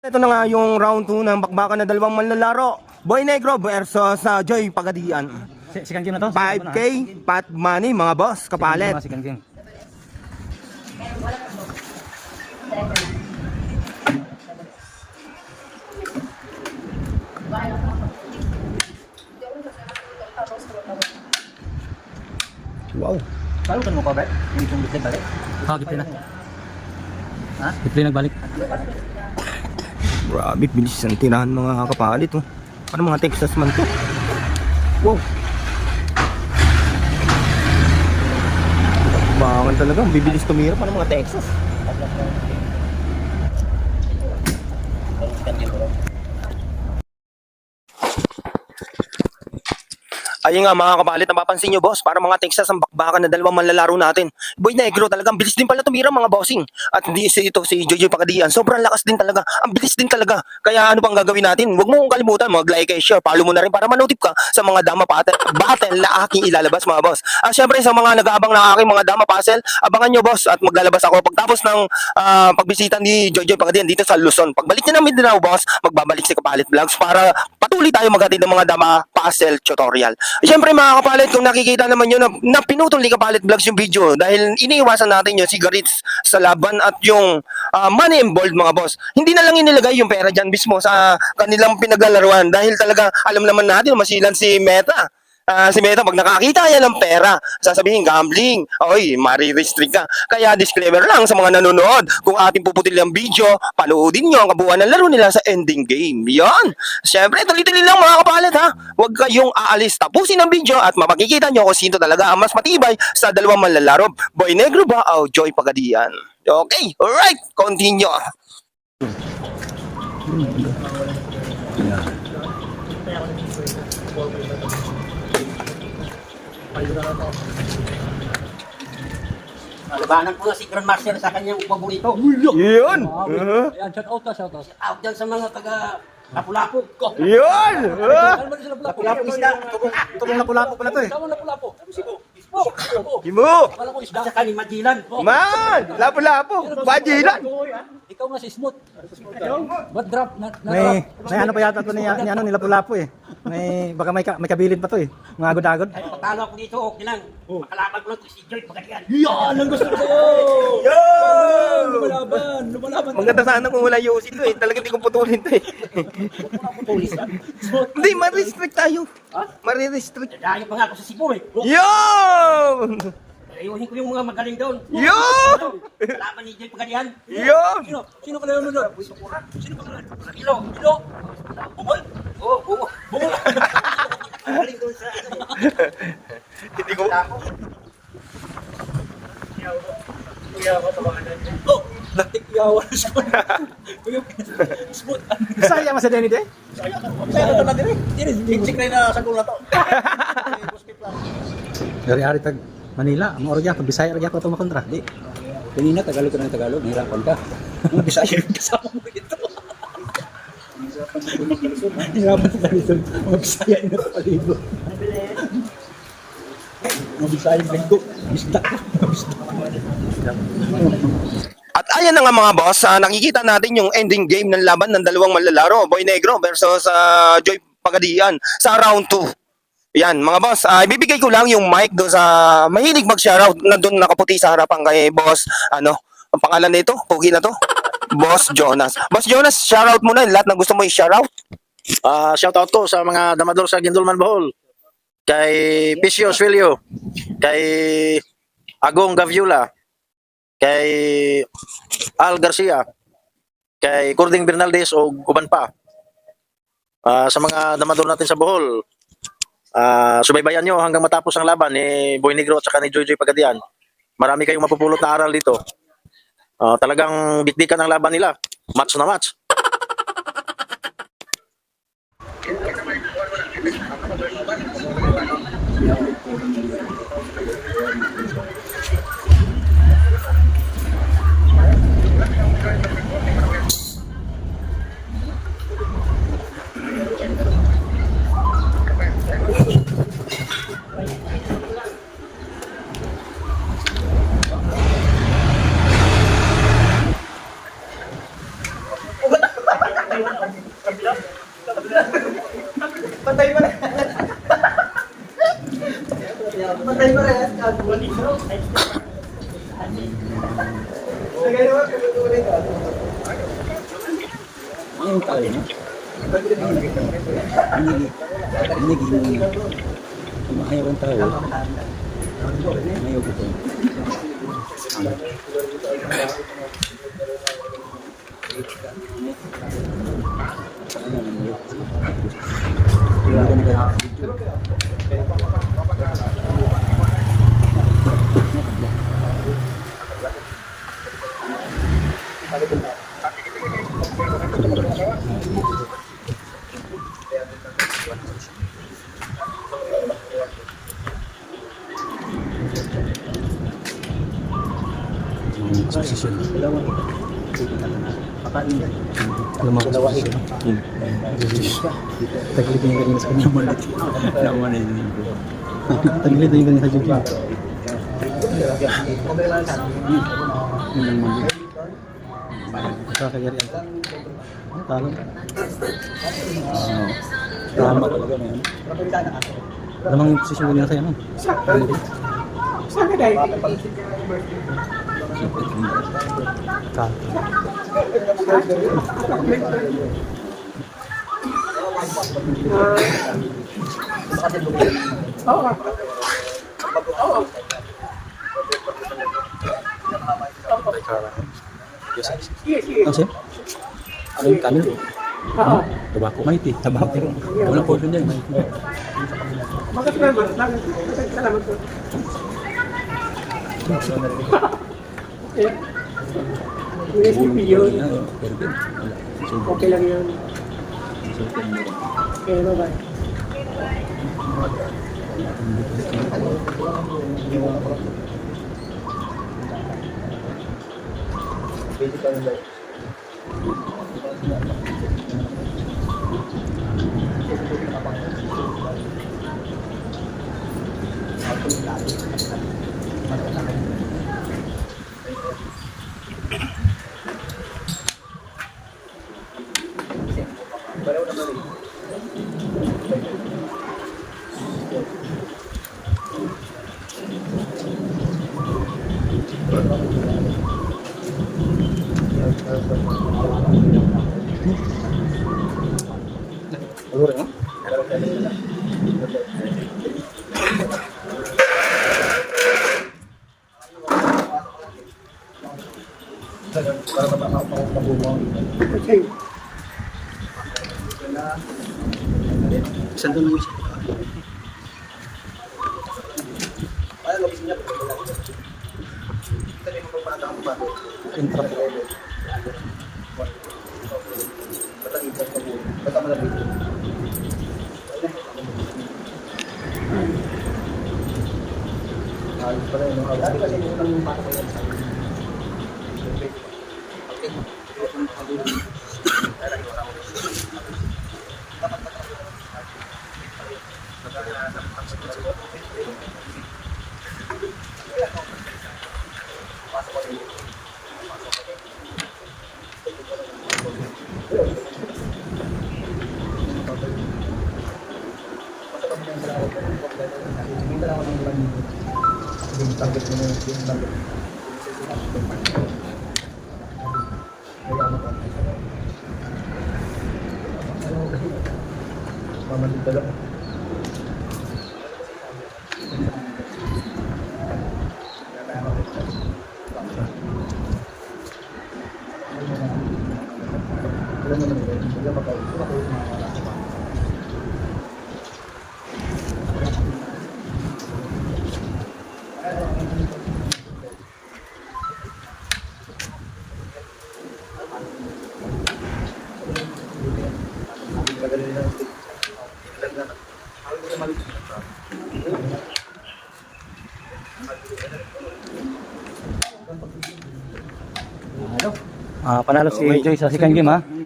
Ito na nga yung round 2 ng bakbakan na dalawang manlalaro. Boy Negro versus Joy Pagadian. Si Kangjing na to? 5K, pot money mga boss, kapalit. Si Kangjing. Wow. Paano ka mo ba, Bert? Yung gitli balik? Gipli na. Ha? Gipli nagbalik. Grabe, bilis ang tirahan mga kapalit. Oh. Parang mga Texas man to. Wow. Bakbakan talaga, bibilis tumira. Parang mga Texas. Ayun nga mga kapalit, napapansin nyo boss, para mga Texas ang bakbakan na dalawang manlalaro natin. Boy Negro talagang bilis din pala tumira mga bossing. At hindi ito si Jojo Pagadian, sobrang lakas din talaga, ang bilis din talaga. Kaya ano pang gagawin natin? Huwag mo kalimutan, mag-like and share, follow mo na rin para manotip ka sa mga dama battle na aking ilalabas mga boss. Syempre sa mga nag-aabang ng aking mga dama puzzle, abangan nyo boss at maglalabas ako pagtapos ng pagbisita ni Jojo Pagadian dito sa Luzon. Pagbalik niya ng Mindanao boss, magbabalik si Kapalit Vlogs para patuloy tayo maghatid ng mga dama puzzle tutorial. Siyempre mga kapalit, kung nakikita naman nyo na pinutol ni Kapalit Vlogs yung video dahil iniiwasan natin yung cigarettes sa laban at yung money involved mga boss. Hindi na lang inilagay yung pera dyan mismo sa kanilang pinaglalaruan dahil talaga alam naman natin masilan si Meta. Si Meta, pag nakakita yan ng pera, sasabihin gambling, oy, mari-restrict ka. Kaya disclaimer lang sa mga nanonood, kung ating puputil ang video, panoodin nyo ang kabuuan ng laro nila sa ending game. Yan. Siyempre, tuloy-tuloy lang mga kapalit ha. Huwag kayong aalis. Tapusin ang video at mapakikita nyo kung sino talaga ang mas matibay sa dalawang manlalaro. Boy Negro ba o Joy Pagadian? Okay, alright, continue. Labanan ko na si Grandmaster sa kanyang paborito. Yun! Ayan, shout out. Out dyan sa mga taga Lapu-Lapu. Yun! Lapu-Lapu isda. Tulong Lapu-Lapu pala to eh. Himo! Sa kani Majilan. Man! Lapo-lapo! Bajilan! Ikaw nga si Smooth. What drop? May ano pa yata to ni ano ni Lapu-Lapu eh. Baka may kabilin pa to eh. Mga agod-agod. Ay, patalo ako dito. Okay lang. Makalaban ko lang si Joy Pagadian. Yan! Ang gusto ko sa'yo! Yo! Lumalaban! Maganda sana kung wala yung to eh. Talaga hindi kong putulin to eh. Pulis lang. Hindi, ma-restrict tayo. Ma-restrict. Dahil pa nga ako sa Cebu eh. Yo! Ayuhin ko yung mga magaling doon. Yo! Kalaban ni Joy Pagadian. Yo! Sino ka na yun doon? Ilo. Bungol. Oo, bungol. Bungol. Magaling doon sa ano. Hindi ko... Oh! Natikyawan siya. Smooth. Saya mas Denny de. Pero ito na din eh. Chick na yun na sa gulo na to. Dari-ari tag Manila, ang orya ko Bisaya orya ko to makontra. Di. Kanina, Tagalog ka ng Tagalog. Nahirapan ka. Ang Bisaya yung kasama mo dito. Hirapan ka dito. Mga Bisaya yung napaligo. Mga Bisaya yung linggo. Bisda. At ayan na nga mga boss, nakikita natin yung ending game ng laban ng dalawang manlalaro, Boy Negro versus Joy Pagadian sa round 2. Yan mga boss, ibibigay ko lang yung mic doon sa mahilig mag-shoutout na doon nakaputi sa harapan kay boss, ano, ang pangalan nito, pugi na to, Boss Jonas. Boss Jonas, shoutout mo na lahat na gusto mo i-shoutout. Shoutout ko sa mga damador sa Gindulman Bohol. Kay Pisio Svilio, kay Agong Gaviula, kay Al Garcia, kay Cording Bernaldez o uban pa. Sa mga damador natin sa Bohol, subaybayan nyo hanggang matapos ang laban ni Boy Negro at saka ni Joy Pagadian. Marami kayong mapupulot na aral dito. Talagang bitbikan ang laban nila. Match na match. Patay pa rin. Patay pa rin. Lagay naman, katutuloy ka. Ano yung tao niya? Hinigi. Ayaw ang tao. Ayaw ko ito. Taglit yung kanina sa kanya malit. Naman na yun. Taglit yung kanina sa Jujin. Kakagari ang talo. Tama talaga na yun. Lamang yung posisyon ko nila sa'yo, no? Ano siya? Ano yung kanin? Tabako. Mahiti. Tabako. Wala po doon yan. Mahiti. Okay lang yun. Okay, bye-bye. Okay. Saan doon mo siya? Panalo si Joy sa second game, ha?